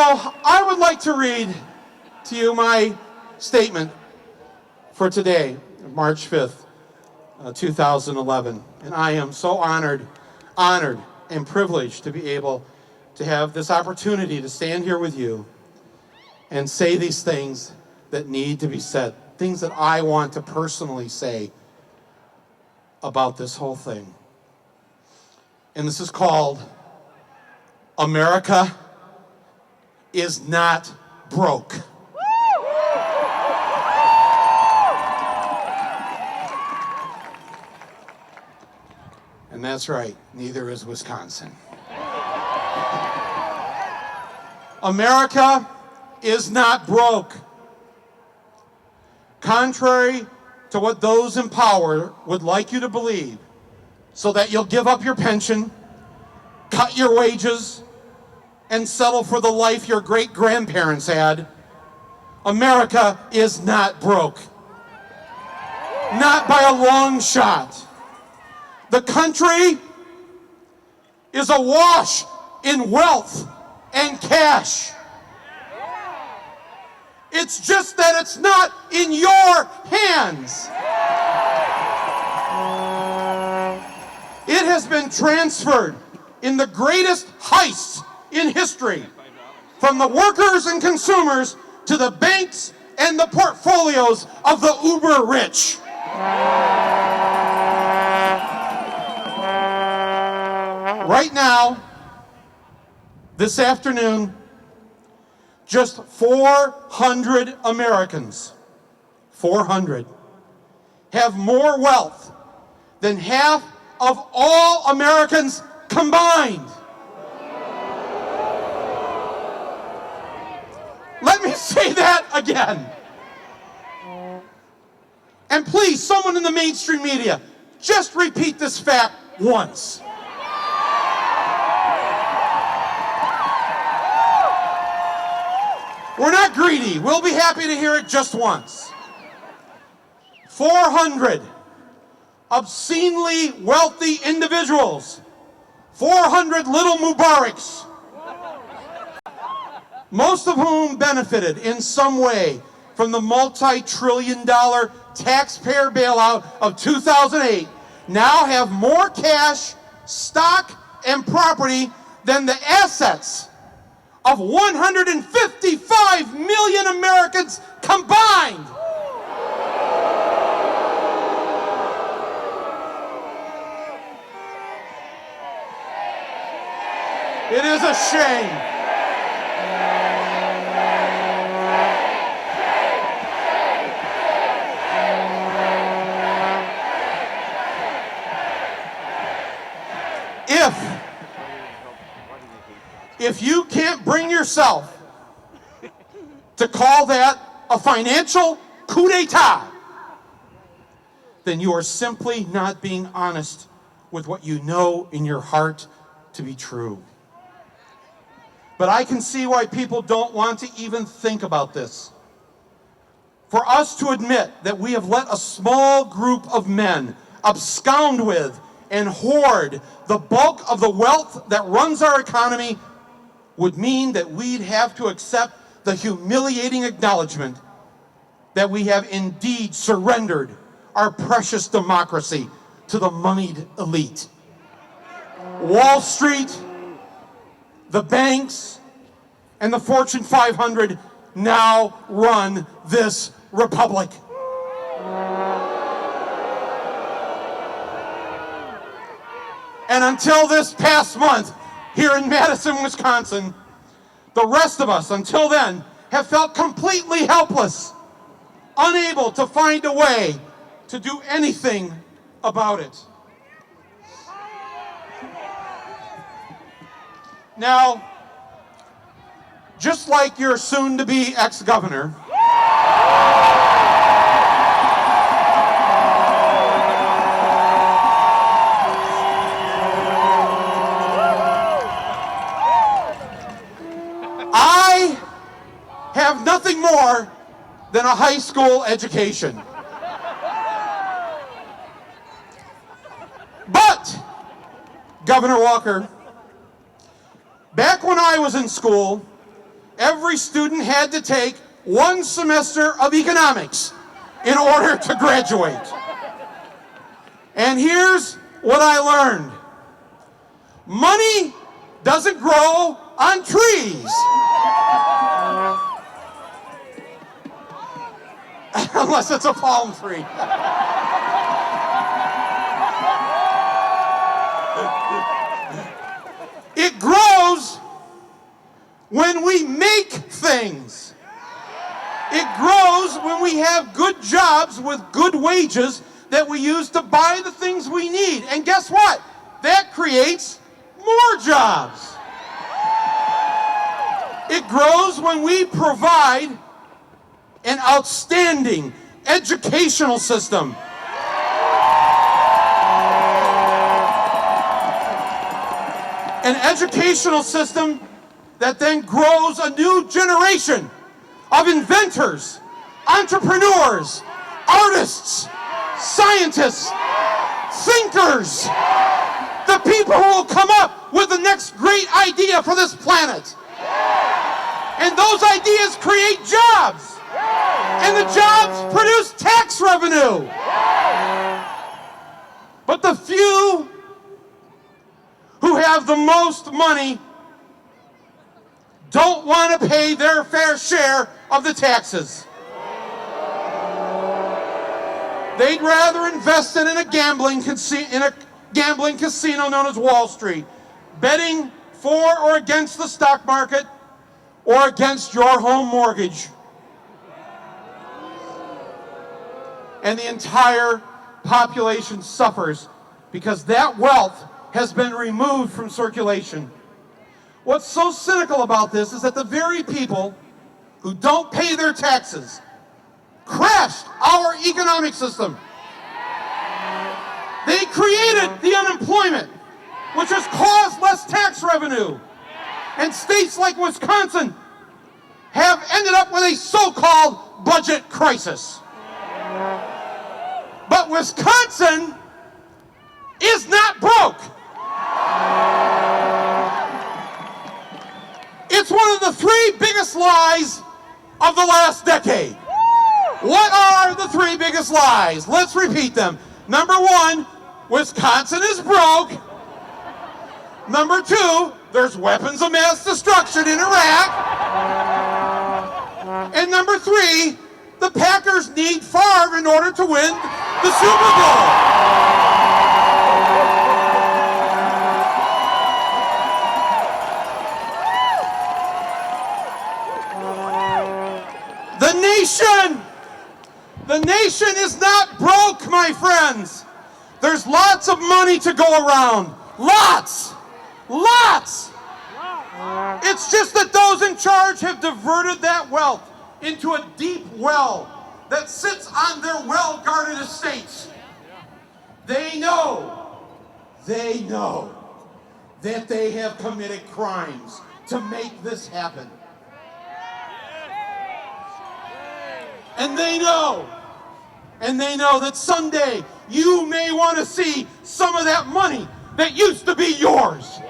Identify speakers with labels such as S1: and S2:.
S1: Now, I would like to read to you my statement for today, March 5th, 2011. And I am so honored and privileged to be able to have this opportunity to stand here with you and say these things that need to be said, things that I want to personally say about this whole thing. And this is called America is Not Broke. And that's right, neither is Wisconsin. America is not broke. Contrary to what those in power would like you to believe, so that you'll give up your pension, cut your wages, and settle for the life your great-grandparents had, America is not broke. Not by a long shot. The country is awash in wealth and cash. It's just that it's not in your hands. It has been transferred in the greatest heist in history from the workers and consumers to the banks and the portfolios of the uber rich. Right now, this afternoon, just 400 Americans, 400, have more wealth than half of all Americans combined. Let me say that again. And please, someone in the mainstream media, just repeat this fact once. We're not greedy. We'll be happy to hear it just once. 400 obscenely wealthy individuals. 400 little Mubaraks. Most of whom benefited in some way from the multi-trillion-dollar taxpayer bailout of 2008, now have more cash, stock, and property than the assets of 155 million Americans combined. It is a shame. If you can't bring yourself to call that a financial coup d'etat, then you are simply not being honest with what you know in your heart to be true. But I can see why people don't want to even think about this. For us to admit that we have let a small group of men abscond with and hoard the bulk of the wealth that runs our economy would mean that we'd have to accept the humiliating acknowledgement that we have indeed surrendered our precious democracy to the moneyed elite. Wall Street, the banks, and the Fortune 500 now run this republic. And until this past month, here in Madison, Wisconsin, the rest of us, until then, have felt completely helpless, unable to find a way to do anything about it. Now, just like your soon-to-be ex-governor, I have nothing more than a high school education. But, Governor Walker, back when I was in school, every student had to take 1 semester of economics in order to graduate. And here's what I learned. Money doesn't grow on trees. Unless it's a palm tree. It grows when we make things. It grows when we have good jobs with good wages that we use to buy the things we need. And guess what? That creates more jobs. It grows when we provide an outstanding educational system. An educational system that then grows a new generation of inventors, entrepreneurs, artists, scientists, thinkers, the people who will come up with the next great idea for this planet. And those ideas create jobs. And the jobs produce tax revenue. But the few who have the most money don't want to pay their fair share of the taxes. They'd rather invest it in a gambling casino known as Wall Street, betting for or against the stock market or against your home mortgage. And the entire population suffers because that wealth has been removed from circulation. What's so cynical about this is that the very people who don't pay their taxes crashed our economic system. They created the unemployment, which has caused less tax revenue. And states like Wisconsin have ended up with a so-called budget crisis. But Wisconsin is not broke. It's one of the 3 biggest lies of the last decade. What are the 3 biggest lies? Let's repeat them. Number 1, Wisconsin is broke. Number 2, there's weapons of mass destruction in Iraq. And number 3, the Packers need Favre in order to win the Super Bowl. The nation is not broke, my friends. There's lots of money to go around. Lots. It's just that those in charge have diverted that wealth into a deep well that sits on their well-guarded estates. They know that they have committed crimes to make this happen. And they know that someday you may want to see some of that money that used to be yours.